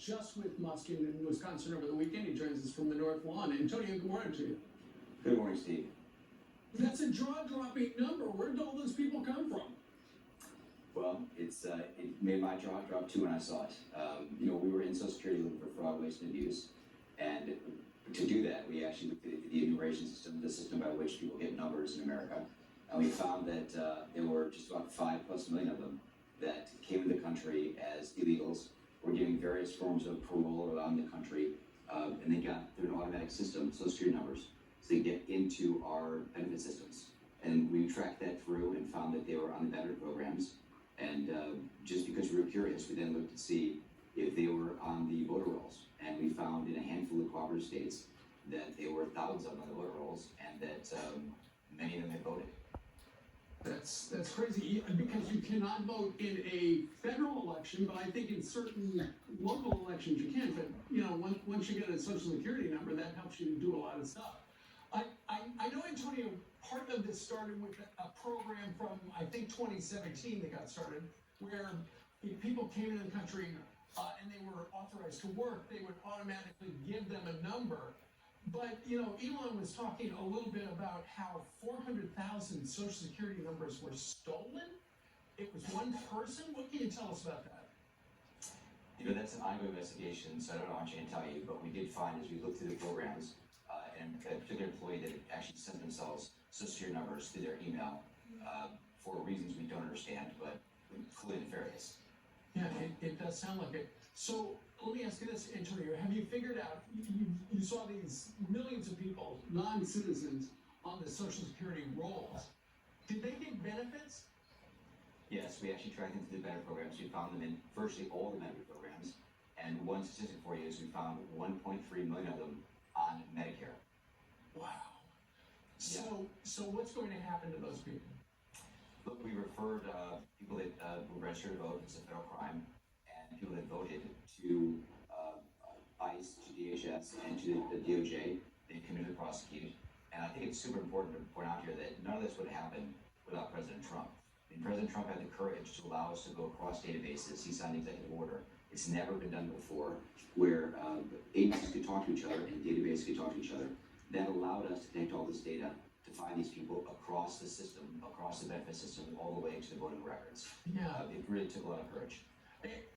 just with Muskin in Wisconsin over the weekend. He joins us from the North Lawn. Antonio, good morning to you. Good morning, Steve. That's a jaw-dropping number. Where did all those people come from? Well, it made my jaw drop too when I saw it. We were in Social Security looking for fraud, waste, and abuse, and to do that, we actually looked at the enumeration system, the system by which people get numbers in America, and we found that there were just about 5+ million of them that came into the country as illegals, were getting various forms of parole around the country, and they got through an automatic system, Social Security numbers, so they get into our benefit systems. And we tracked that through and found that they were on the benefit programs. And just because we were curious, we then looked to see if they were on the voter rolls. And we found in a handful of cooperative states that there were thousands of them on the voter rolls, and that many of them had voted. That's crazy, because you cannot vote in a federal election, but I think in certain local elections you can. But once you get a Social Security number, that helps you do a lot of stuff. I know, Antonio, part of this started with a program from, I think, 2017 that got started, where if people came into the country and they were authorized to work, they would automatically give them a number. But, Elon was talking a little bit about how 400,000 Social Security numbers were stolen. It was one person. What can you tell us about that? That's an ongoing investigation, so I don't know how much I can tell you, but we did find as we looked through the programs, and a particular employee that had actually sent themselves Social Security numbers through their email for reasons we don't understand, but clearly nefarious. Yeah, it does sound like it. So let me ask you this, Antonio. Have you figured out, you saw these millions of people, non-citizens, on the Social Security rolls. Did they get benefits? Yes, we actually tracked into the benefit programs. We found them in virtually all the benefit programs. And one statistic for you is we found 1.3 million of them on Medicare. Wow. Yeah. So what's going to happen to those people? Look, we referred people that were registered to vote, it's a federal crime, and people that voted to ICE, to DHS, and to the DOJ. They committed to prosecute. And I think it's super important to point out here that none of this would happen without President Trump. I mean, President Trump had the courage to allow us to go across databases. He signed the executive order. It's never been done before, where agencies could talk to each other and databases could talk to each other. That allowed us to connect all this data to find these people across the system, across the benefit system, all the way to the voting records. Yeah. It really took a lot of courage.